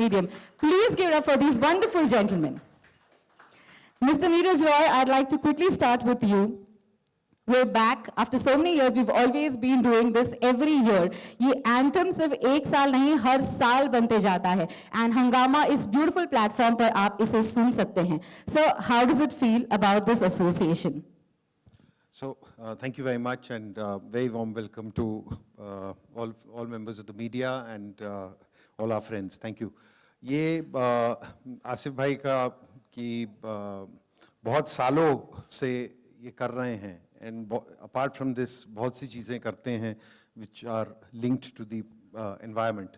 medium. Please give it up for these wonderful gentlemen. Mr. Neeraj Roy, I'd like to quickly start with you. We're back after so many years. We've always been doing this every year. ये anthem सिर्फ एक साल नहीं, हर साल बनते जाता है. And Hungama is beautiful platform पर आप इसे सुन सकते हैं. So how does it feel about this association? So thank you very much, and very warm welcome to all members of the media and all our friends. Thank you. ये आसिफ भाई का कि बहुत सालों से ये कर रहे हैं. And apart from this, बहुत सी चीजें करते हैं which are linked to the environment.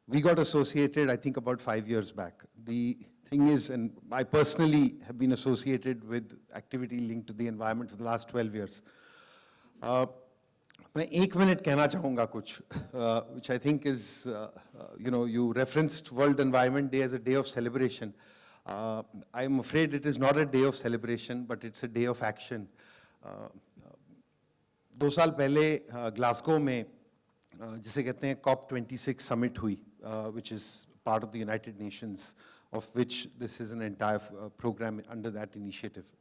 We got associated, I think, about 5 years back. The thing is, and I personally have been associated with activity linked to the environment for the last 12 years. मैं एक minute कहना चाहूँगा कुछ, which I think is, you referenced World Environment Day as a day of celebration. I am afraid it is not a day of celebration, but it's a day of action. 2 साल पहले Glasgow में जिसे कहते हैं COP26 summit हुई, which is part of the United Nations, of which this is an entire program under that initiative.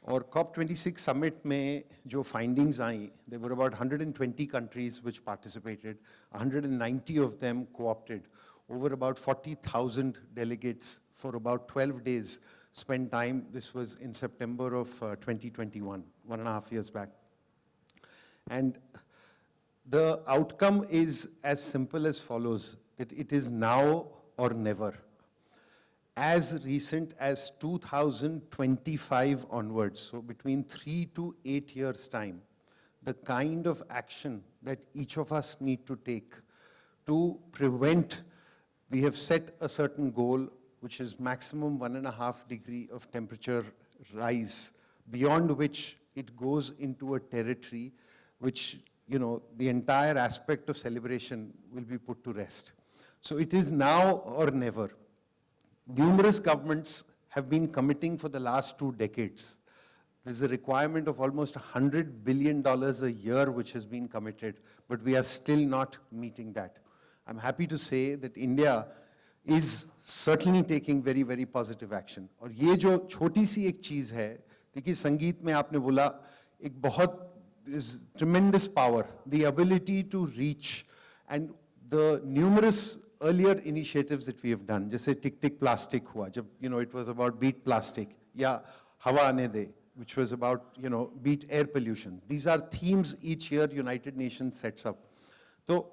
और COP26 summit में जो findings I, there were about 120 countries which participated, 190 of them co-opted. Over about 40,000 delegates for about 12 days spent time. This was in September of 2021, 1.5 years back. And the outcome is as simple as follows, that it is now or never. As recent as 2025 onwards, so between 3 to 8 years' time, the kind of action that each of us need to take to prevent, we have set a certain goal, which is maximum 1.5 degree of temperature rise, beyond which it goes into a territory which, the entire aspect of celebration will be put to rest. So it is now or never. Numerous governments have been committing for the last 2 decades. There's a requirement of almost $100 billion a year which has been committed, but we are still not meeting that. I'm happy to say that India is certainly taking very, very positive action. और ये जो छोटी सी एक चीज़ है, देखिए संगीत में आपने बोला एक बहुत is tremendous power, the ability to reach, and the numerous earlier initiatives that we have done, जैसे टिक टिक प्लास्टिक हुआ, जब it was about beat plastic, या हवा आने दे, which was about beat air pollution. These are themes each year United Nations sets up. So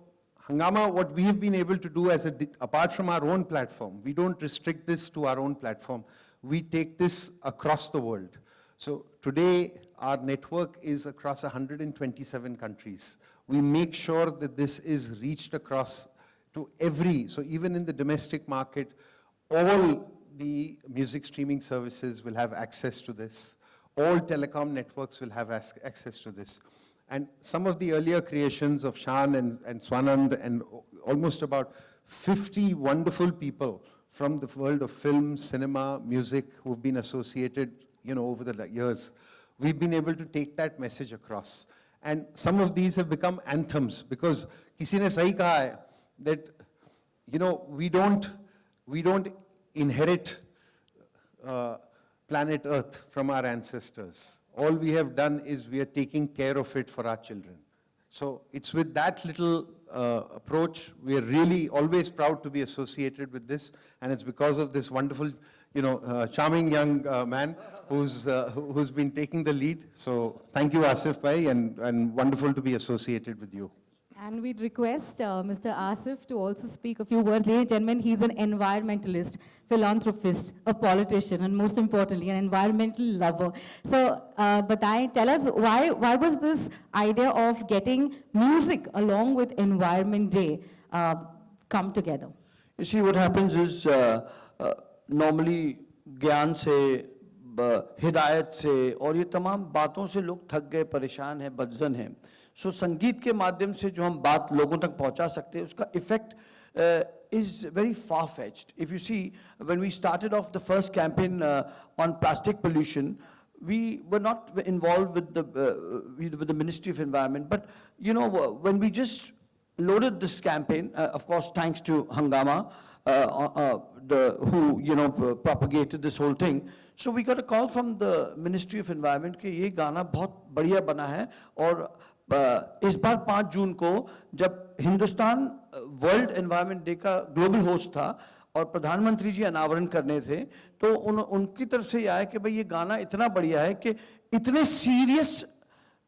Hungama, what we have been able to do apart from our own platform, we don't restrict this to our own platform. We take this across the world. So today, our network is across 127 countries. We make sure that this is reached across to so even in the domestic market, all the music streaming services will have access to this. All telecom networks will have access to this. And some of the earlier creations of Shan and Swanand and almost about 50 wonderful people from the world of film, cinema, music who've been associated, over the years, we've been able to take that message across. And some of these have become anthems because किसी ने सही कहा है that, we don't inherit planet Earth from our ancestors. All we have done is we are taking care of it for our children. So it's with that little approach, we are really always proud to be associated with this, and it's because of this wonderful, charming young man who's been taking the lead. So thank you, Asif Bhai, and wonderful to be associated with you. And we'd request Mr. Asif to also speak a few words. Ladies and gentlemen, he's an environmentalist, philanthropist, a politician, and most importantly, an environmental lover. So, tell us, why was this idea of getting music along with Environment Day come together? You see, what happens is, normally, ज्ञान से, हिदायत से, और ये तमाम बातों से लोग थक गए, परेशान हैं, बदजन हैं. So संगीत के माध्यम से जो हम बात लोगों तक पहुंचा सकते हैं, उसका effect is very far-fetched. If you see, when we started off the first campaign on plastic pollution, we were not involved with the Ministry of Environment. But when we just loaded this campaign, of course, thanks to Hungama, who propagated this whole thing. So we got a call from the Ministry of Environment कि ये गाना बहुत बढ़िया बना है, और इस बार 5 जून को जब हिंदुस्तान वर्ल्ड एनवायरनमेंट डे का ग्लोबल होस्ट था और प्रधानमंत्री जी अनावरण करने थे, तो उनकी तरफ से यह आया कि भाई ये गाना इतना बढ़िया है कि इतने सीरियस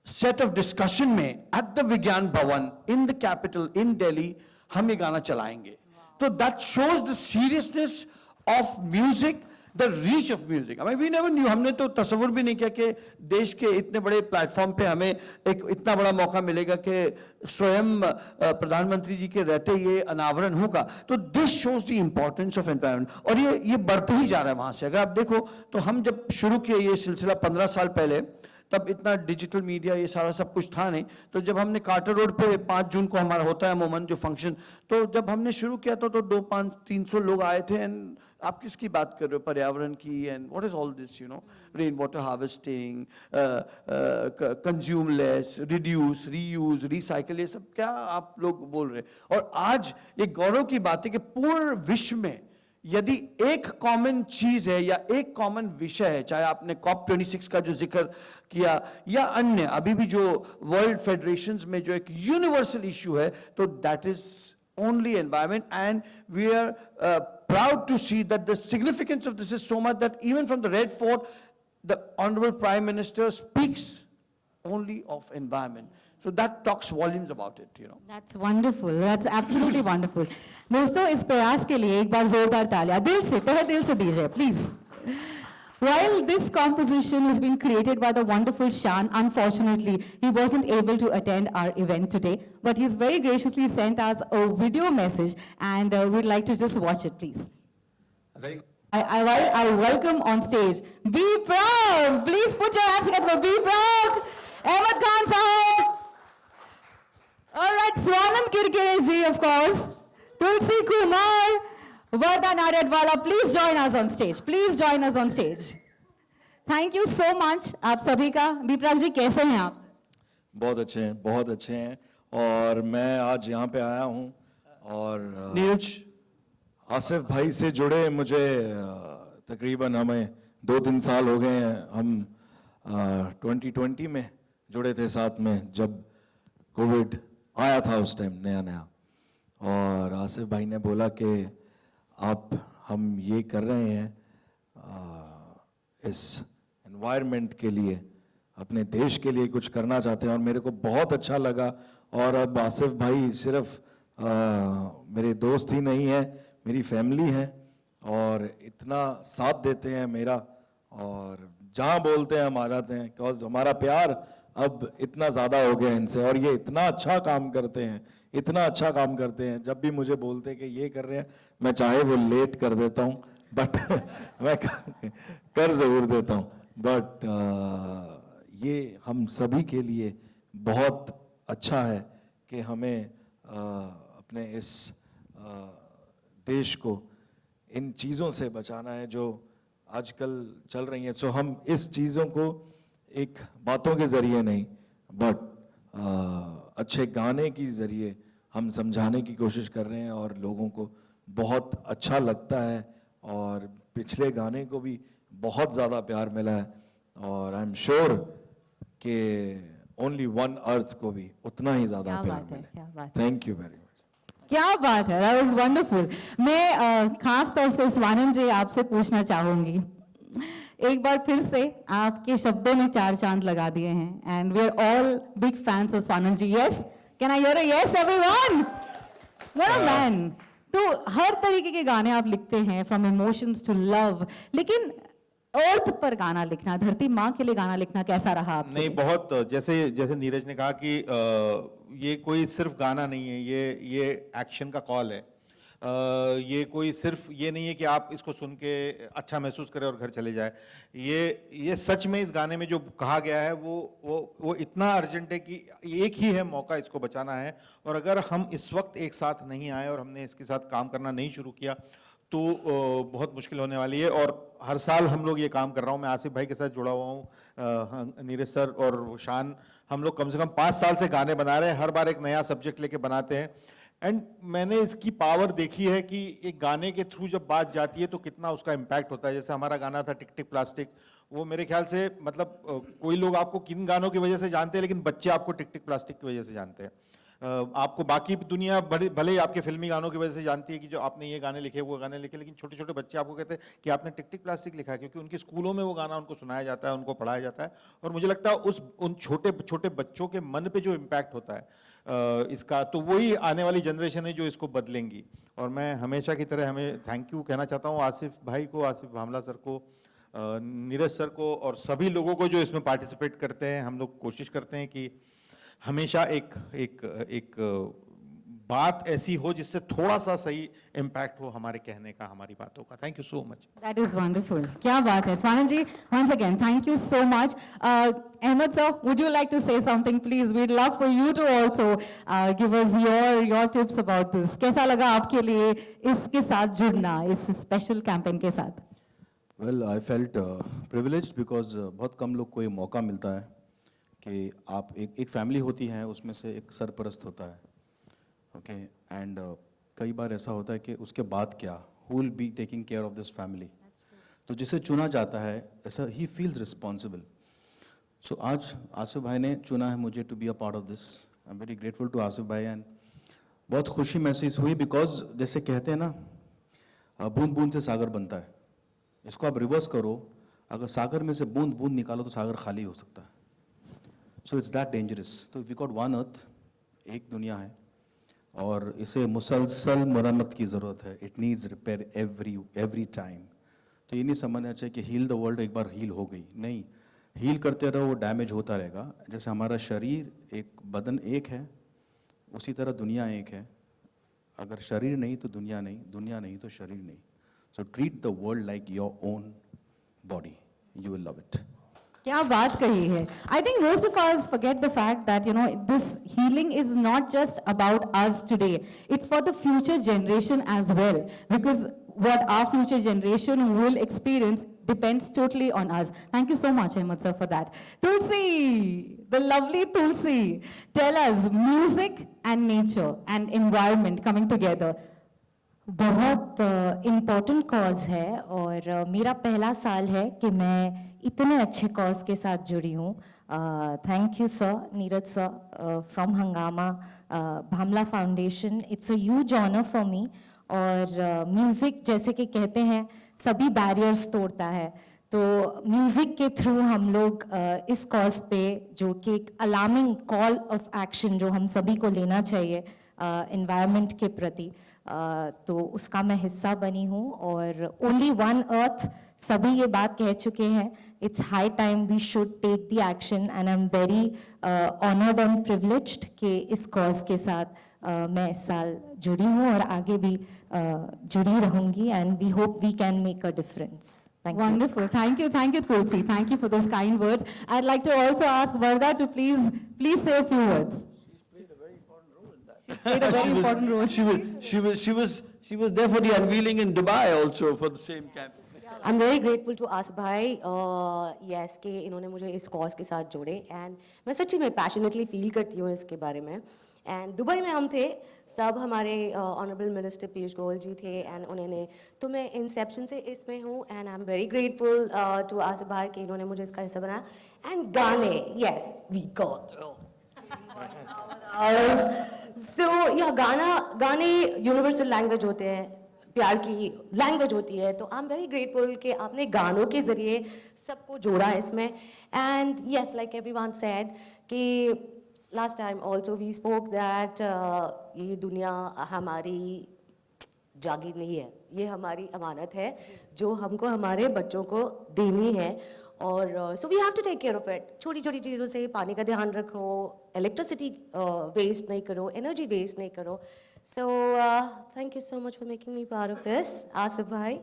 सेट ऑफ डिस्कशन में at the Vigyan Bhavan in the capital in Delhi हम ये गाना चलाएंगे. तो that shows the seriousness of music, the reach of music. I mean we never knew, हमने तो तस्वुर भी नहीं किया कि देश के इतने बड़े प्लेटफॉर्म पे हमें एक इतना बड़ा मौका मिलेगा कि स्वयं प्रधानमंत्री जी के रहते ये अनावरण होगा. तो this shows the importance of environment, और ये बढ़ते ही जा रहा है वहां से. अगर आप देखो तो हम जब शुरू किए ये सिलसिला 15 साल पहले, तब इतना डिजिटल मीडिया ये सारा सब कुछ था नहीं. तो जब हमने कार्टर रोड पे 5 जून को हमारा होता है अमूमन जो फंक्शन, तो जब हमने शुरू किया तो 2-5-300 लोग आए थे. एंड आप किसकी बात कर रहे हो, पर्यावरण की, and what is all this, rain water harvesting, consume less, reduce, reuse, recycle, ये सब क्या आप लोग बोल रहे. और आज ये गौरव की बात है कि पूर्ण विश्व में यदि एक कॉमन चीज है या एक कॉमन विषय है, चाहे आपने COP26 का जो जिक्र किया या अन्य अभी भी जो वर्ल्ड फेडरेशंस में जो एक यूनिवर्सल इशू है, तो that is only environment. And we are proud to see that the significance of this is so much that even from the Red Fort, the Honorable Prime Minister speaks only of environment. So that talks volumes about it, That's wonderful. That's absolutely wonderful. दोस्तों, इस प्रयास के लिए एक बार जोरदार तालियां दिल से, तहे दिल से दीजिए, please. While this composition has been created by the wonderful Shan, unfortunately, he wasn't able to attend our event today, but he's very graciously sent us a video message, and we'd like to just watch it, please. I welcome on stage B. Praak. Please put your hands together for B. Praak. Ahmed Khan sahab. All right, Swanand Kirkire ji, of course. Tulsi Kumar. Wardha Nadiadwala, please join us on stage. Please join us on stage. Thank you so much. आप सभी का. B प्राक जी, कैसे हैं आप? बहुत अच्छे हैं. और मैं आज यहाँ पे आया हूँ और नीरज, आसिफ भाई से जुड़े मुझे तकरीबन हमें 2-3 साल हो गए हैं. हम 2020 में जुड़े थे साथ में, जब कोविड आया था उस टाइम नया. और आसिफ भाई ने बोला कि हम ये कर रहे हैं इस एनवायरनमेंट के लिए, अपने देश के लिए कुछ करना चाहते हैं, और मेरे को बहुत अच्छा लगा. और अब आसिफ भाई सिर्फ मेरे दोस्त ही नहीं है, मेरी फैमिली है, और इतना साथ देते हैं मेरा, और जहाँ बोलते हैं हम आ जाते हैं, बिकॉज हमारा प्यार अब इतना ज़्यादा हो गया इनसे. और ये इतना अच्छा काम करते हैं, इतना अच्छा काम करते हैं. जब भी मुझे बोलते हैं कि ये कर रहे हैं, मैं चाहे वो लेट कर देता हूँ, बट मैं कर ज़रूर देता हूँ. बट ये हम सभी के लिए बहुत अच्छा है कि हमें अपने इस देश को इन चीज़ों से बचाना है जो आजकल चल रही हैं. सो हम इस चीज़ों को एक बातों के ज़रिए नहीं, बट अच्छे गाने की ज़रिए हम समझाने की कोशिश कर रहे हैं, और लोगों को बहुत अच्छा लगता है. और पिछले गाने को भी बहुत ज़्यादा प्यार मिला है, और आई एम श्योर कि ओनली वन अर्थ को भी उतना ही ज़्यादा प्यार मिले. Thank you very much. क्या बात है, that was wonderful. मैं खास तौर से स्वानंद जी आपसे पूछना चाहूंगी, एक बार फिर से आपके शब्दों ने 4 चांद लगा दिए हैं, and we are all big fans of Swanand ji. Yes, can I hear a yes everyone? What a man. तो हर तरीके के गाने आप लिखते हैं, फ्रॉम इमोशंस टू लव, लेकिन अर्थ पर गाना लिखना, धरती माँ के लिए गाना लिखना कैसा रहा आपके लिए? नहीं, बहुत जैसे नीरज ने कहा कि ये कोई सिर्फ गाना नहीं है, ये एक्शन का कॉल है. ये कोई सिर्फ ये नहीं है कि आप इसको सुन के अच्छा महसूस करें और घर चले जाए. ये सच में इस गाने में जो कहा गया है वो इतना अर्जेंट है कि एक ही है मौका इसको बचाना है. और अगर हम इस वक्त एक साथ नहीं आए और हमने इसके साथ काम करना नहीं शुरू किया तो बहुत मुश्किल होने वाली है. और हर साल हम लोग ये काम कर रहा हूँ. मैं आसिफ भाई के साथ जुड़ा हुआ हूँ, नीरज सर और शान, हम लोग कम से कम 5 साल से गाने बना रहे हैं. हर बार एक नया सब्जेक्ट लेके बनाते हैं. एंड मैंने इसकी पावर देखी है कि एक गाने के थ्रू जब बात जाती है तो कितना उसका इम्पैक्ट होता है। जैसे हमारा गाना था टिक टिक प्लास्टिक, वो मेरे ख्याल से मतलब कोई लोग आपको किन गानों की वजह से जानते हैं, लेकिन बच्चे आपको टिक टिक प्लास्टिक की वजह से जानते हैं। आपको बाकी दुनिया भले ही आपके फिल्मी गानों की वजह से जानती है कि जो आपने ये गाने लिखे वो गाने लिखे, लेकिन छोटे छोटे बच्चे आपको कहते हैं कि आपने टिक टिक प्लास्टिक लिखा है, क्योंकि उनके स्कूलों में वो गाना उनको सुनाया जाता है, उनको पढ़ाया जाता है। और मुझे लगता है उन छोटे छोटे बच्चों के मन पे जो इम्पैक्ट होता है इसका, तो वही आने वाली जनरेशन है जो इसको बदलेंगी। और मैं हमेशा की तरह हमें थैंक यू कहना चाहता हूँ आसिफ भाई को, आसिफ भामला सर को, नीरज सर को और सभी लोगों को जो इसमें पार्टिसिपेट करते हैं। हम लोग कोशिश करते हैं कि हमेशा एक बात ऐसी हो जिससे थोड़ा सा सही इम्पैक्ट हो हमारे कहने का, हमारी बातों का। Thank you so much. That is wonderful. क्या बात है स्वानंद जी, once again thank you so much. Ahmed sir, would you like to say something please? We'd love for you to also give us your tips about this. कैसा लगा आपके लिए इसके साथ जुड़ना, इस स्पेशल कैंपेन के साथ? Well, I felt privileged because बहुत कम लोग को ये मौका मिलता है कि आप एक फैमिली होती है, उसमें से एक सरपरस्त होता है, ओके, एंड कई बार ऐसा होता है कि उसके बाद क्या, who will be taking care of this family, तो जिसे चुना जाता है ऐसा ही फील्स रिस्पॉन्सिबल। सो आज आसिफ भाई ने चुना है मुझे to be a part of this. I am very grateful to Asif भाई एंड बहुत खुशी महसूस हुई बिकॉज जैसे कहते हैं ना, बूंद बूंद से सागर बनता है। इसको आप रिवर्स करो, अगर सागर में से बूंद बूंद निकालो तो सागर खाली हो सकता है। So it's that dangerous. तो वी गॉट वन अर्थ, एक दुनिया है और इसे मुसलसल मरम्मत की ज़रूरत है। It needs repair every time. तो ये नहीं समझना चाहिए कि हील द वर्ल्ड एक बार हील हो गई, नहीं, हील करते रहो, वो डैमेज होता रहेगा। जैसे हमारा शरीर एक, बदन एक है, उसी तरह दुनिया एक है। अगर शरीर नहीं तो दुनिया नहीं, दुनिया नहीं तो शरीर नहीं। So treat the world like your own body, you will love it. क्या बात कही है। I think most of us forget the fact that this healing is not just about us today. It's for the future generation as well, because what our future generation will experience depends totally on us. Thank you so much, Ahmed sir, for that. Tulsi, the lovely Tulsi, tell us music and nature and environment coming together. बहुत important cause है और मेरा पहला साल है कि मैं इतने अच्छे कॉज के साथ जुड़ी हूँ। Thank you sir, Neeraj sir from Hungama, Bhamla foundation. It's a huge honour for me. और म्यूज़िक जैसे कि कहते हैं सभी बैरियर्स तोड़ता है, तो म्यूज़िक के थ्रू हम लोग इस कॉज पे, जो कि एक अलार्मिंग कॉल ऑफ एक्शन जो हम सभी को लेना चाहिए एनवायरनमेंट के प्रति, तो उसका मैं हिस्सा बनी हूँ। और ओनली वन अर्थ, सभी ये बात कह चुके हैं, it's high time we should take the action and I am very honoured and privileged कि इस कॉज के साथ मैं इस साल जुड़ी हूँ और आगे भी जुड़ी रहूँगी and we hope we can make a difference. Wonderful. Thank you, Tulsi. Thank you for those kind words. I'd like to also ask Wardha to please say a few words. Played a very important role. She was there for the unveiling in Dubai also for the same camp. I'm very grateful to Asif भाई, yes, कि इन्होंने मुझे इस cause के साथ जोड़े and मैं सच्ची में पैशनेटली फील करती हूँ इसके बारे में। एंड दुबई में हम थे सब, हमारे ऑनरेबल मिनिस्टर पीयूष गोयल जी थे एंड उन्होंने, तो मैं इंसेप्शन से इसमें हूँ and I am very grateful to Asif भाई कि इन्होंने मुझे इसका हिस्सा बनाया। एंड गाने, यस वी गॉट सो या गाने यूनिवर्सल लैंग्वेज होते हैं, प्यार की लैंग्वेज होती है। तो आई एम वेरी ग्रेटफुल कि आपने गानों के जरिए सबको जोड़ा है इसमें। And yes, like everyone said कि last time also we spoke that ये दुनिया हमारी जागीर नहीं है, ये हमारी अमानत है जो हमको हमारे बच्चों को देनी है। और so we have to take care of it. छोटी छोटी चीज़ों से पानी का ध्यान रखो, इलेक्ट्रिसिटी वेस्ट नहीं करो, एनर्जी वेस्ट नहीं करो। So thank you so much for making me part of this, Asif भाई,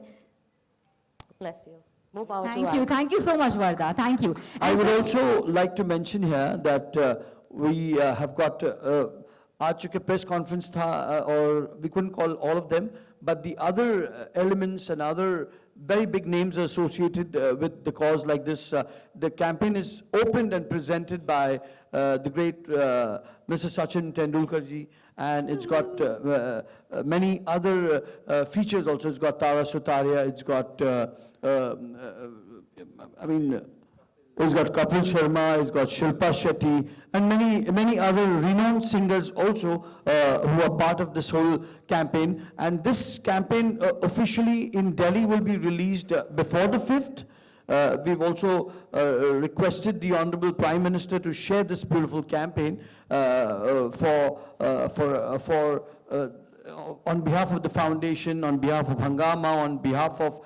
bless you, more power to us. Thank you so much, Wardha. Thank you. I would also like to mention here that we have got आज चूँकि press conference था और we couldn't call all of them, but the other elements and other very big names are associated with the cause like this. The campaign is opened and presented by the great Mr. Sachin Tendulkar ji, and it's got many other features also. It's got Tara Sutaria, it's got, it's got Kapil Sharma, it's got Shilpa Shetty, and many other renowned singers also who are part of this whole campaign. And this campaign officially in Delhi will be released before the 5th. We've also requested the Honorable Prime Minister to share this beautiful campaign on behalf of the foundation, on behalf of Hungama, on behalf of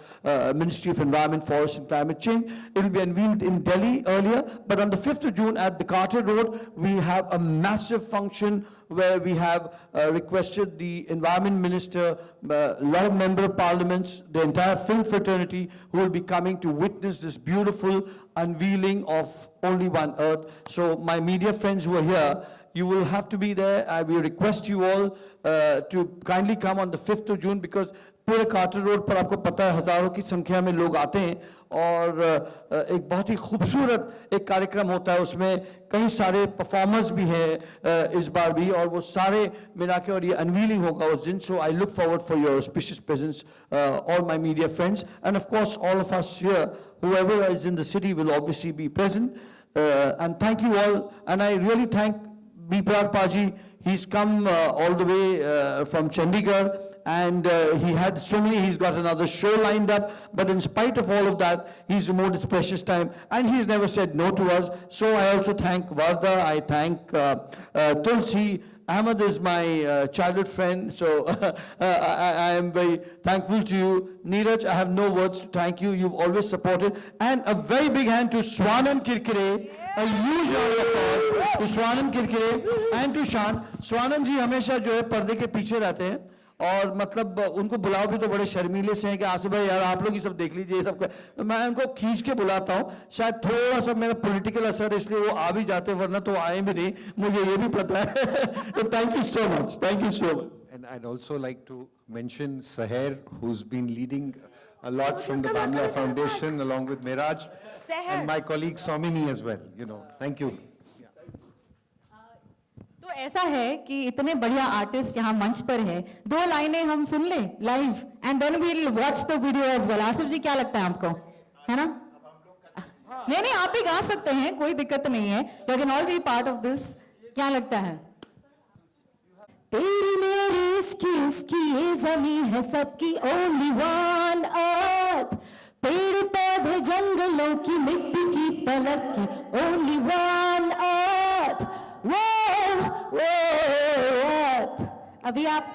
Ministry of Environment, Forest and Climate Change. It will be unveiled in Delhi earlier, but on the 5th of June at the Carter Road, we have a massive function where we have requested the Environment Minister, a lot of Member of Parliaments, the entire film fraternity who will be coming to witness this beautiful unveiling of Only One Earth. So my media friends who are here, you will have to be there. I will request you all to kindly come on the 5th of June because पूरे quarter road पर आपको पता है हजारों की संख्या में लोग आते हैं और एक बहुत ही खूबसूरत एक कार्यक्रम होता है उसमें कई सारे परफॉर्मर्स भी हैं इस बार भी और वो सारे मिला के और ये अनवीलिंग होगा उस दिन so I look forward for your auspicious presence all my media friends and of course all of us here whoever is in the city will obviously be present and thank you all and I really thank Praak Paji. He's come all the way from Chandigarh and he had so many, he's got another show lined up, but in spite of all of that, he's devoted his precious time and he's never said no to us. So I also thank Wardha, I thank Tulsi. Ahmed is my childhood friend, so I am very thankful to you. Neeraj, I have no words to thank you. You've always supported. And a very big hand to Swanand Kirkire. A huge round of applause to Swanand Kirkire and to Shan. Swanand जी हमेशा जो है पर्दे के पीछे रहते हैं और मतलब उनको बुलाओ भी तो बड़े शर्मीले से हैं कि आसिफ भाई यार आप लोग ही सब देख लीजिए ये सब मैं उनको खींच के बुलाता हूँ शायद थोड़ा सा मेरा पॉलिटिकल असर इसलिए वो आ भी जाते वरना तो आए भी नहीं मुझे ये भी पता है तो thank you so much And I'd also like to mention Saher, who's been leading a lot from the Bhamla Foundation along with Miraj and my colleague Somini as well. You know, thank you. तो ऐसा है कि इतने बढ़िया artist यहाँ मंच पर है दो लाइनें हम सुन ले live and then we will watch the video as well Asif ji क्या लगता है आपको है ना नहीं आप भी गा सकते हैं कोई दिक्कत नहीं है you can all B part of this क्या लगता है तेरी मेरी इसकी ये ज़मीं है सबकी ओनली वन अर्थ पेड़ पौधे जंगलों की मिट्टी की फलक की ओनली वन अर्थ वो अभी आप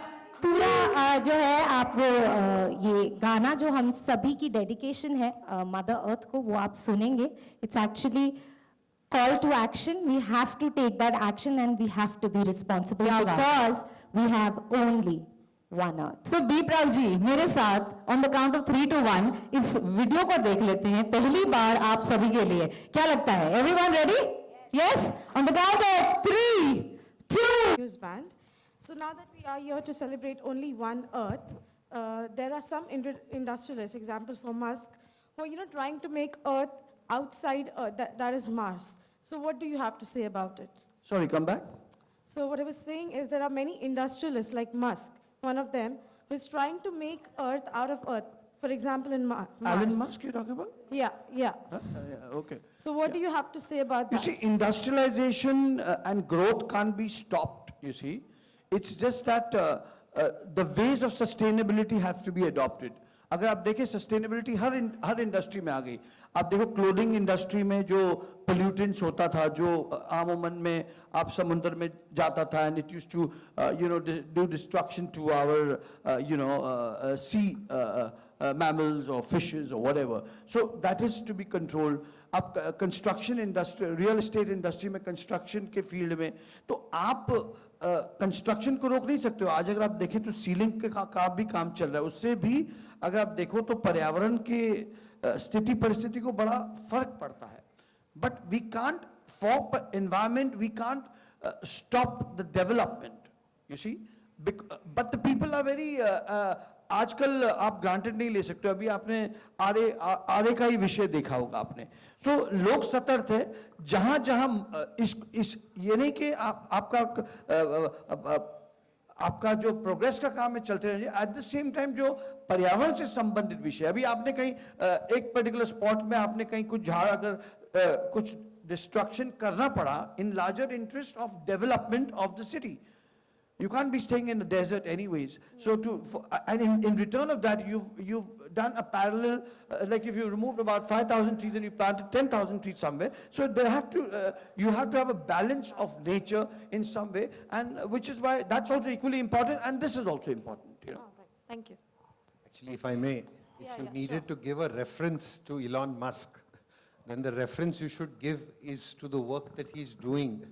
पूरा जो है आप वो ये गाना जो हम सभी की डेडिकेशन है मदर अर्थ को वो आप सुनेंगे it's actually call to action. We have to take that action and we have to be responsible because we have only one earth. तो बी प्राक जी मेरे साथ on the count of 3 to 1 इस video को देख लेते हैं पहली बार आप सभी के लिए क्या लगता है everyone ready? Yes? On the count of 3, 2. News band. So now that we are here to celebrate only one earth, there are some industrialists, examples for Musk, who are trying to make earth outside Earth, that is Mars. So what do you have to say about it? Sorry, come back. So what I was saying is there are many industrialists like Musk, one of them, who is trying to make Earth out of Earth. For example, in Mars. Elon Musk you're talking about? Yeah. Yeah, okay. So what do you have to say about that? You see, industrialization and growth can't be stopped, you see. It's just that the ways of sustainability have to be adopted. अगर आप देखें sustainability हर industry में आ गई आप देखो clothing industry में जो pollutants होता था जो आमूमन में आप समुद्र में जाता था and it used to do destruction to our sea mammals or fishes or whatever. So that is to be controlled. आप construction industry real estate industry में कंस्ट्रक्शन के फील्ड में तो आप कंस्ट्रक्शन को रोक नहीं सकते हो आज अगर आप देखें तो सीलिंग का भी काम चल रहा है उससे भी अगर आप देखो तो पर्यावरण के स्थिति परिस्थिति को बड़ा फर्क पड़ता है but we can't for environment we can't stop the development you see but the people are very आजकल आप ग्रांटेड नहीं ले सकते अभी आपने आरे का ही विषय देखा होगा आपने सो लोग सतर्क है जहां जहां इस ये नहीं कि आपका आपका जो प्रोग्रेस का काम है चलते रहिए, एट द सेम टाइम जो पर्यावरण से संबंधित विषय, अभी आपने कहीं एक पर्टिकुलर स्पॉट में आपने कहीं कुछ झाड़ अगर कुछ डिस्ट्रक्शन करना पड़ा in larger interest of development of the city. You can't be staying in the desert anyways. So and in return of that, you've done a parallel, like if you removed about 5,000 trees and you planted 10,000 trees somewhere. So you have to have a balance of nature in some way, and which is why that's also equally important, and this is also important. You know. All right. Thank you. Actually, if I may, if you needed to give a reference to Elon Musk, then the reference you should give is to the work that he's doing,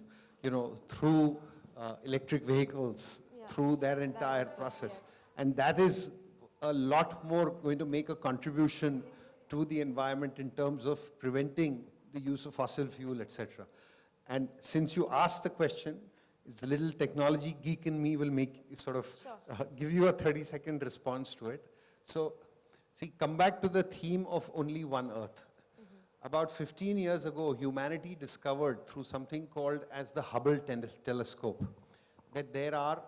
through electric vehicles, through their entire process. And that is a lot more going to make a contribution to the environment in terms of preventing the use of fossil fuel, etc. And since you asked the question, it's the little technology geek in me will give you a 30-second response to it. So, see, come back to the theme of only one Earth. About 15 years ago, humanity discovered through something called as the Hubble telescope that there are,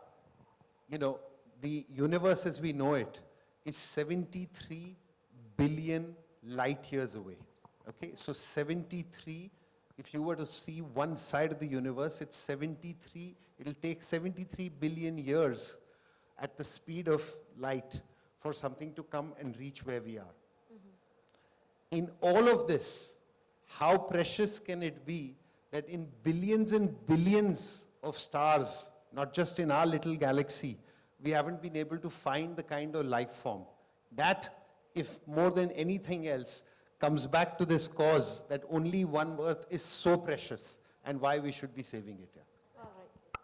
the universe as we know it is 73 billion light years away. Okay, so 73, if you were to see one side of the universe, it's 73, it'll take 73 billion years at the speed of light for something to come and reach where we are. In all of this, how precious can it be that in billions and billions of stars, not just in our little galaxy, we haven't been able to find the kind of life form. That, if more than anything else, comes back to this cause that only one Earth is so precious and why we should be saving it. All right.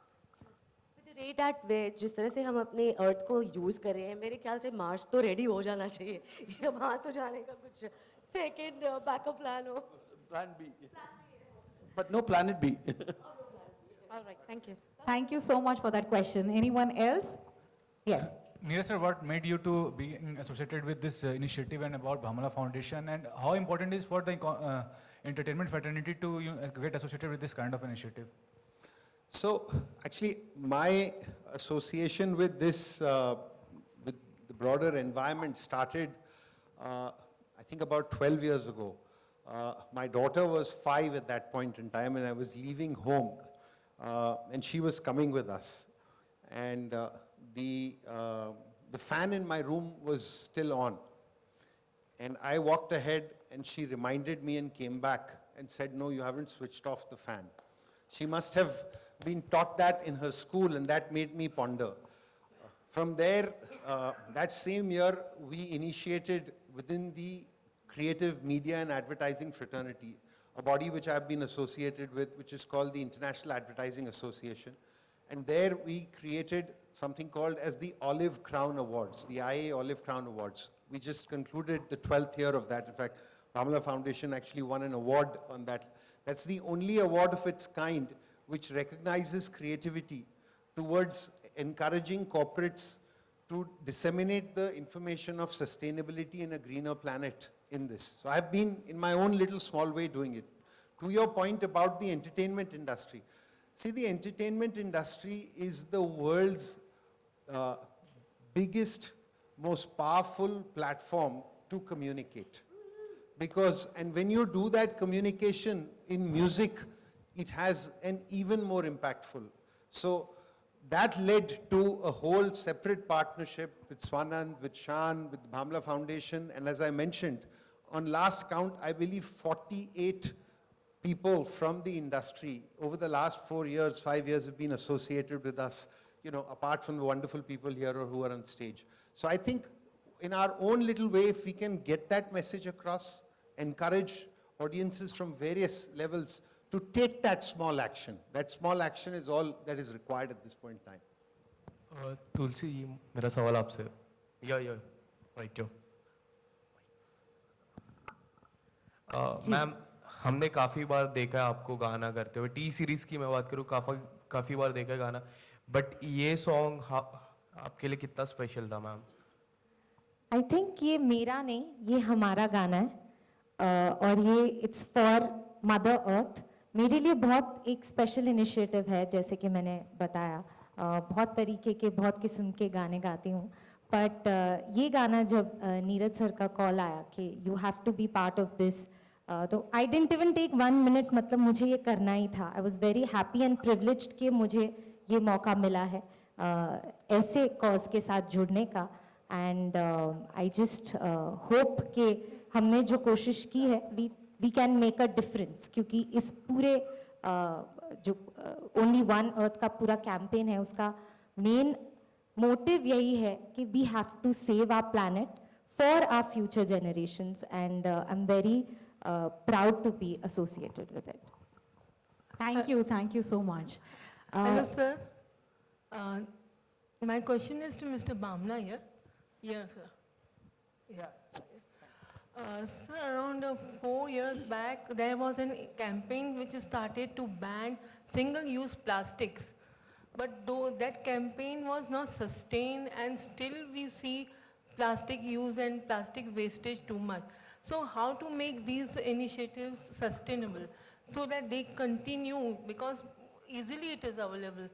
With the rate at which जिस तरह से हम अपने अर्थ को use कर रहे हैं, मेरे ख्याल से मार्स तो रेडी हो जाना चाहिए. ये वहाँ तो जाने का कुछ सेकंड बैकअप प्लान हो. Plan B. But no planet B. All right. Thank you. Thank you so much for that question. Anyone else? Yes. Neeraj sir, what made you to be associated with this initiative and about Bhamla Foundation, and how important is for the entertainment fraternity to get associated with this kind of initiative? So, actually, my association with this, with the broader environment started, I think about 12 years ago. My daughter was 5 at that point in time, and I was leaving home, and she was coming with us. And the fan in my room was still on. And I walked ahead, and she reminded me and came back and said, no, you haven't switched off the fan. She must have been taught that in her school, and that made me ponder. From there, that same year, we initiated within the Creative Media and Advertising Fraternity, a body which I've been associated with, which is called the International Advertising Association. And there we created something called as the Olive Crown Awards, the IA Olive Crown Awards. We just concluded the 12th year of that. In fact, Bhamla Foundation actually won an award on that. That's the only award of its kind which recognizes creativity towards encouraging corporates to disseminate the information of sustainability in a greener planet in this. So I've been, in my own little small way, doing it. To your point about the entertainment industry, see, the entertainment industry is the world's biggest, most powerful platform to communicate. Because, and when you do that communication in music, it has an even more impactful. So that led to a whole separate partnership with Swanand, with Shan, with Bhamla Foundation, and as I mentioned, on last count, I believe 48 people from the industry over the last 4 years, 5 years have been associated with us, apart from the wonderful people here or who are on stage. So I think in our own little way, if we can get that message across, encourage audiences from various levels to take that small action is all that is required at this point in time. तुलसी, मेरा सवाल आपसे. Yeah, right. Ma'am, हमने काफ़ी बार देखा है आपको गाना करते हुए. टी सीरीज़ की मैं बात करूँ, काफ़ी बार देखा है गाना. बट ये सॉन्ग आपके लिए कितना स्पेशल था मैम? आई थिंक ये मेरा नहीं, ये हमारा गाना है और ये इट्स फॉर मदर अर्थ. मेरे लिए बहुत एक स्पेशल इनिशिएटिव है, जैसे कि मैंने बताया. बहुत तरीके के बहुत किस्म के गाने गाती हूँ बट ये गाना जब नीरज सर का कॉल आया कि you have to be part of this तो I didn't even take 1 minute मतलब मुझे ये करना ही था I was very happy and privileged कि मुझे ये मौका मिला है ऐसे कॉज के साथ जुड़ने का एंड आई जस्ट होप कि हमने जो कोशिश की है we can make a difference क्योंकि इस पूरे जो ओनली वन अर्थ का पूरा कैंपेन है उसका मेन मोटिव यही है कि we have to save our planet for our future generations and I am very proud to be associated with it Thank you so much. Hello, sir. My question is to Mr. Bhamla here. Yes, sir. Yeah. Sir, around 4 years back, there was a campaign which started to ban single-use plastics. But though that campaign was not sustained and still we see plastic use and plastic wastage too much. So how to make these initiatives sustainable so that they continue because easily it is available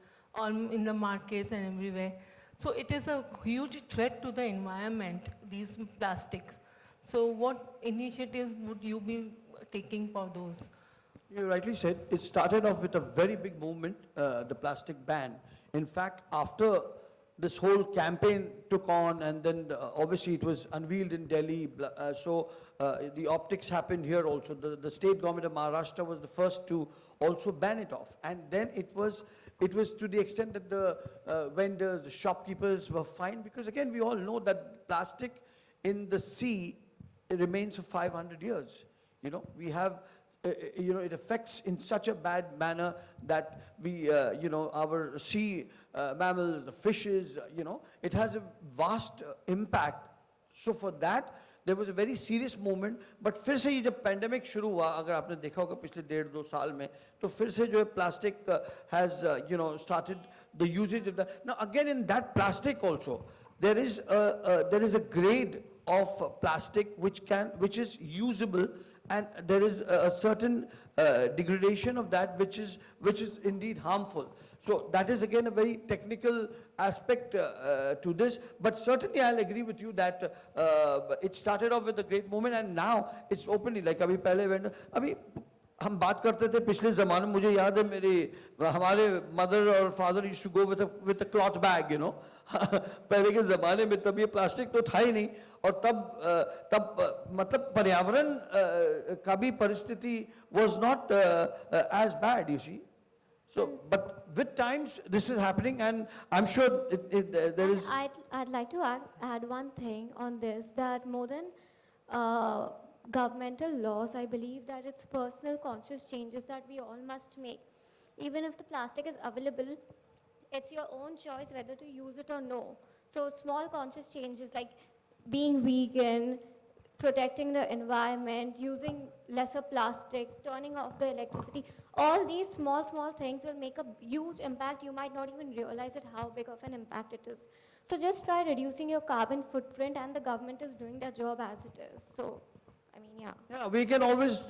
in the markets and everywhere. So it is a huge threat to the environment, these plastics. So what initiatives would you be taking for those? You rightly said, it started off with a very big movement, the plastic ban. In fact, after this whole campaign took on and then obviously it was unveiled in Delhi, the optics happened here also. The state government of Maharashtra was the first to also ban it off. And then it was to the extent that the vendors, the shopkeepers were fined because again, we all know that plastic in the sea, it remains for 500 years. You know, we have, it affects in such a bad manner that we, our sea mammals, the fishes, it has a vast impact. So for that, there was a very serious movement. But फिर से ये जब pandemic शुरू हुआ, अगर आपने देखा होगा पिछले 1.5-2 साल में, तो फिर से जो है plastic has, started the usage of that. Now again in that plastic also, there is a grade of plastic which is usable, and there is a certain degradation of that which is indeed harmful. So that is again a very technical aspect to this, but certainly I'll agree with you that it started off with a great movement and now it's openly, like अभी पहले vendor, अभी हम बात करते थे पिछले ज़माने में, मुझे याद है हमारे mother और father used to go with a cloth bag, पहले के ज़माने में तब ये प्लास्टिक तो था ही नहीं, और तब मतलब पर्यावरण का भी परिस्थिति was not as bad, you see. So, but with times this is happening, and I'm sure there is. I'd like to add one thing on this, that more than governmental laws, I believe that it's personal conscious changes that we all must make. Even if the plastic is available, it's your own choice whether to use it or no. So small conscious changes like being vegan, protecting the environment, using lesser plastic, turning off the electricity, all these small things will make a huge impact. You might not even realize it, how big of an impact it is. So just try reducing your carbon footprint, and the government is doing their job as it is. So, I mean, yeah. Yeah, we can always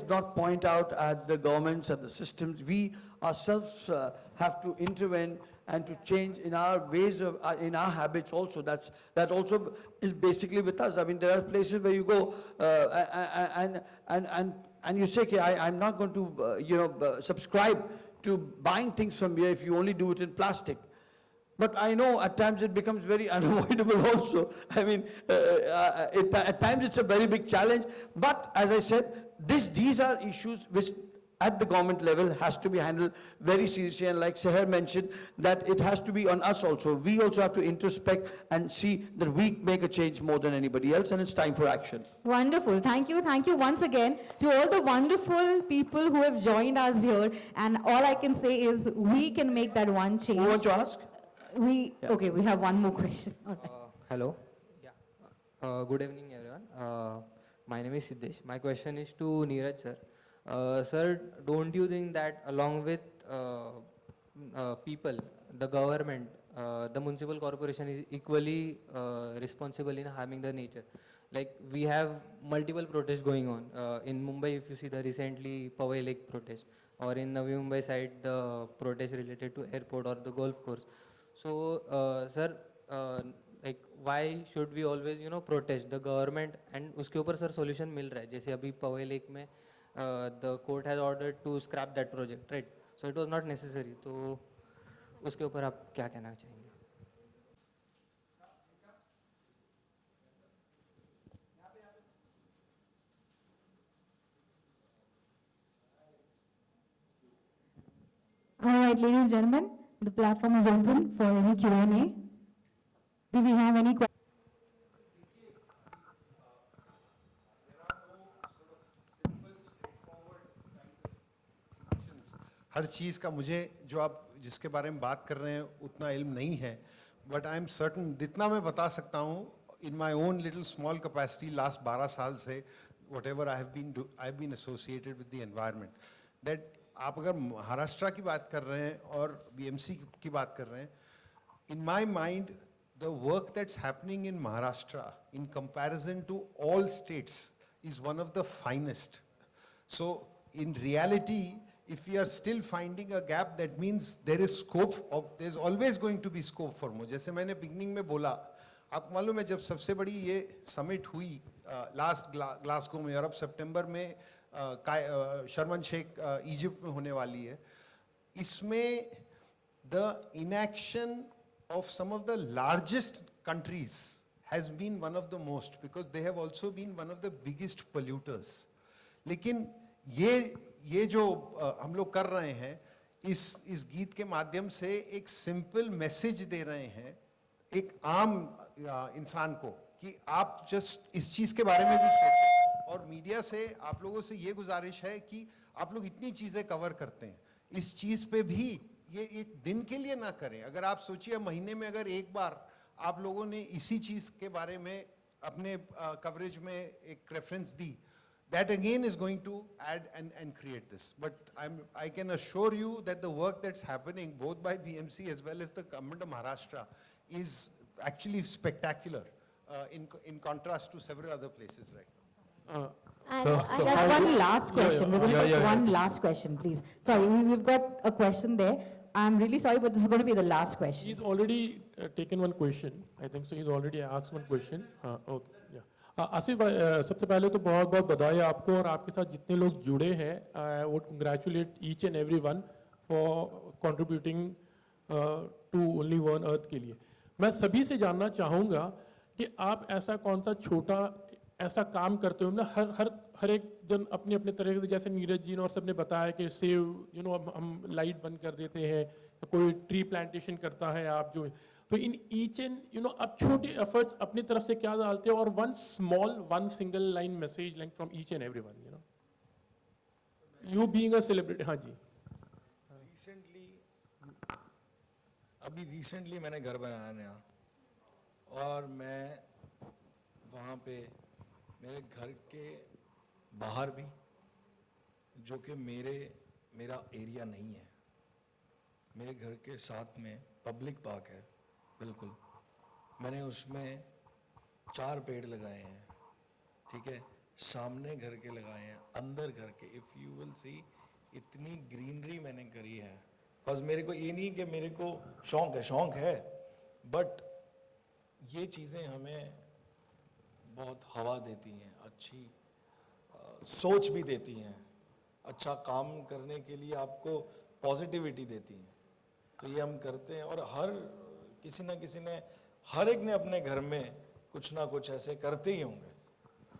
not point out at the governments and the systems. We ourselves have to intervene and to change in our ways of, in our habits also. That also is basically with us. I mean, there are places where you go and you say, okay, I'm not going to, subscribe to buying things from here if you only do it in plastic. But I know at times it becomes very unavoidable also. I mean, at times it's a very big challenge. But as I said, these are issues which at the government level has to be handled very seriously, and like Seher mentioned, that it has to be on us also. We also have to introspect and see that we make a change more than anybody else, and it's time for action. Wonderful. Thank you once again to all the wonderful people who have joined us here. And all I can say is we can make that one change. Who want to ask? Okay, we have one more question. All right. Hello. Yeah. Good evening, everyone. My name is Siddesh. My question is to Neeraj sir. Sir, don't you think that along with people, the government the municipal corporation is equally responsible in harming the nature. Like we have multiple protests going on in Mumbai. If you see the recently Powai Lake protest, or in Navi Mumbai side the protest related to airport or the golf course. So sir, like why should we always protest the government? And उसके ऊपर sir solution मिल रहा है. जैसे अभी Powai Lake में the court has ordered to scrap that project, right? So it was not necessary. तो उसके ऊपर आप क्या कहना चाहेंगे? All right, ladies and gentlemen, the platform is open for any Q&A. Do we have any questions? हर चीज़ का मुझे जो आप जिसके बारे में बात कर रहे हैं उतना इल्म नहीं है, बट आई एम सर्टन जितना मैं बता सकता हूँ in my own little small capacity last 12 साल से whatever I have been associated with the environment, that आप अगर महाराष्ट्र की बात कर रहे हैं और बीएमसी की बात कर रहे हैं, in my mind the work that's happening in Maharashtra in comparison to all states is one of the finest. So in reality if we are still finding a gap, that means there is scope of, there's always going to be scope for more. जैसे मैंने beginning में बोला, आपको मालूम है जब सबसे बड़ी ये समिट हुई लास्ट ग्लासगो में और अब सितंबर में शर्म शेख इजिप्ट में होने वाली है, इसमें the inaction of some of the largest countries has been one of the most, because they have also been one of the biggest polluters. लेकिन ये जो हम लोग कर रहे हैं इस गीत के माध्यम से एक सिंपल मैसेज दे रहे हैं एक आम इंसान को कि आप जस्ट इस चीज़ के बारे में भी सोचें. और मीडिया से आप लोगों से ये गुजारिश है कि आप लोग इतनी चीज़ें कवर करते हैं, इस चीज़ पे भी ये एक दिन के लिए ना करें. अगर आप सोचिए महीने में अगर एक बार आप लोगों ने इसी चीज़ के बारे में अपने कवरेज में एक reference the, that again is going to add and create this. But I can assure you that the work that's happening both by BMC as well as the government of Maharashtra is actually spectacular in contrast to several other places right now. There's one last question. We're going to take one last question, please. Sorry, we've got a question there. I'm really sorry, but this is going to be the last question. He's already taken one question. I think so. He's already asked one question. Okay. Yeah. Asif भाई, सबसे पहले तो बहुत बहुत बधाई आपको और आपके साथ जितने लोग जुड़े हैं. I would congratulate each and every one for contributing to only one earth के लिए. मैं सभी से जानना चाहूँगा कि आप ऐसा कौन सा छोटा ऐसा काम करते हो ना, हर एक जन अपने अपने तरह से, जैसे नीरज जी ने और सबने बताया कि सेव हम लाइट बंद कर देते हैं, कोई ट्री प्लांटेशन करता है आप जो, तो इन ईच एंड अब छोटे एफर्ट्स अपनी तरफ से क्या डालते हो और one single line message like from each and everyone, you being a celebrity. हाँ जी. रिसेंटली मैंने घर बनाया नया और मैं वहाँ पे मेरे घर के बाहर भी, जो कि मेरा एरिया नहीं है, मेरे घर के साथ में पब्लिक पार्क है, बिल्कुल मैंने उसमें 4 पेड़ लगाए हैं. ठीक है, सामने घर के लगाए हैं, अंदर घर के. इफ़ यू विल सी इतनी ग्रीनरी मैंने करी है. बस मेरे को ये नहीं कि मेरे को शौक है, बट ये चीज़ें हमें बहुत हवा देती हैं, अच्छी सोच भी देती हैं, अच्छा काम करने के लिए आपको पॉजिटिविटी देती हैं. तो ये हम करते हैं और किसी ने हर एक ने अपने घर में कुछ ना कुछ ऐसे करते ही होंगे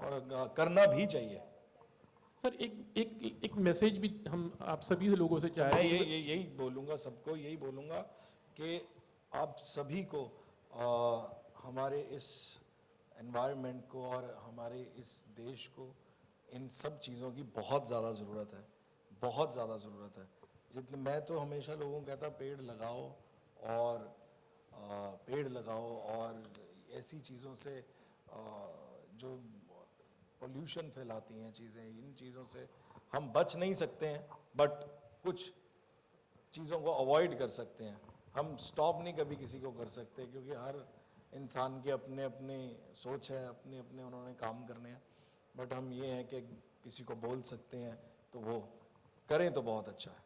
और करना भी चाहिए. सर एक मैसेज भी हम आप सभी लोगों से चाहें. मैं यही बोलूँगा, सबको यही बोलूँगा कि आप सभी को हमारे इस एनवायरनमेंट को और हमारे इस देश को इन सब चीज़ों की बहुत ज़्यादा ज़रूरत है, बहुत ज़्यादा ज़रूरत है. जितने मैं तो हमेशा लोगों को कहता पेड़ लगाओ और ऐसी चीज़ों से जो पोल्यूशन फैलाती हैं चीज़ें, इन चीज़ों से हम बच नहीं सकते हैं, बट कुछ चीज़ों को अवॉइड कर सकते हैं. हम स्टॉप नहीं कभी किसी को कर सकते, क्योंकि हर इंसान की अपने अपनी सोच है, अपने अपने उन्होंने काम करने हैं। बट हम ये हैं कि किसी को बोल सकते हैं तो वो करें तो बहुत अच्छा है।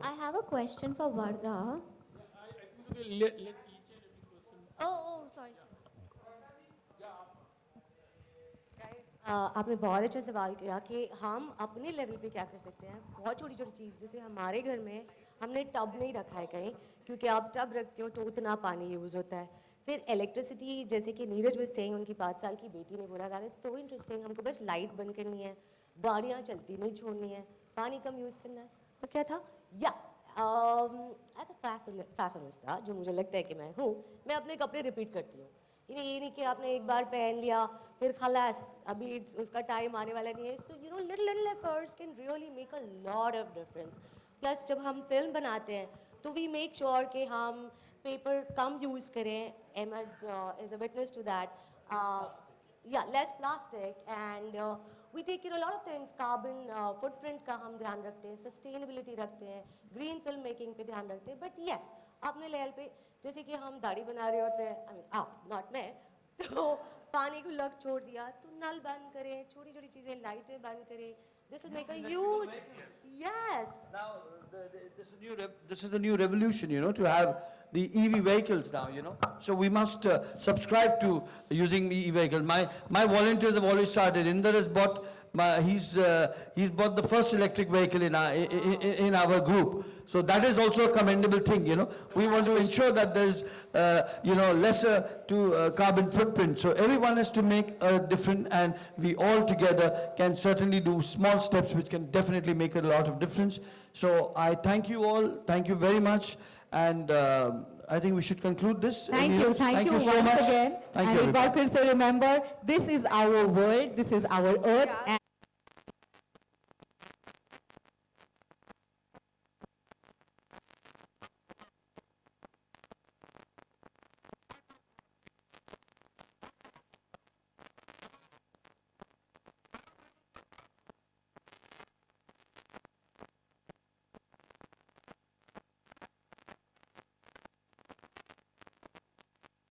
I have a question for Wardha. Oh, sorry. आपने बहुत अच्छा सवाल किया कि हम अपने लेवल पे क्या कर सकते हैं। बहुत छोटी छोटी चीज़, जैसे हमारे घर में हमने टब नहीं रखा है कहीं, क्योंकि आप टब रखते हो तो उतना पानी यूज़ होता है। फिर इलेक्ट्रिसिटी, जैसे कि नीरज वाज सेइंग, उनकी 5 साल की बेटी ने बोला, दैट इज़ सो इंटरेस्टिंग, हमको बस लाइट बंद करनी है, गाड़ियाँ चलती नहीं छोड़नी है, पानी कम यूज़ करना है। और क्या था, या एज अ फैशनिस्टा जो मुझे लगता है कि मैं हूँ, मैं अपने कपड़े रिपीट करती हूँ। ये नहीं कि आपने एक बार पहन लिया फिर खलास, अभी उसका टाइम आने वाला नहीं है। So you know little efforts can really make a lot of difference. Plus जब हम फिल्म बनाते हैं तो वी मेक श्योर कि हम पेपर कम यूज़ करें। Ahmed is a witness to that. Less plastic, and we take care of a lot of things. Carbon footprint का हम ध्यान रखते हैं, sustainability रखते हैं, green film making पे ध्यान रखते हैं। But yes, अपने लेवल पे जैसे कि हम दाढ़ी बना रहे होते हैं, I mean आप, not मैं, तो पानी को लग छोड़ दिया तो नल बंद करें, छोटी छोटी चीज़ें, लाइटें बंद करें। This will make a huge, yes. Now, this is the new revolution, you know, to have the EV vehicles now, you know. So we must subscribe to using the EV vehicle. My volunteers have always started. Inder has bought, he's bought the first electric vehicle in our group. So that is also a commendable thing, you know. We want to ensure that there's, lesser to carbon footprint. So everyone has to make a difference, and we all together can certainly do small steps which can definitely make a lot of difference. So I thank you all. Thank you very much. And I think we should conclude this. Thank you so once much. again. Thank and you, एक बार फिर से remember, this is our world, this is our earth.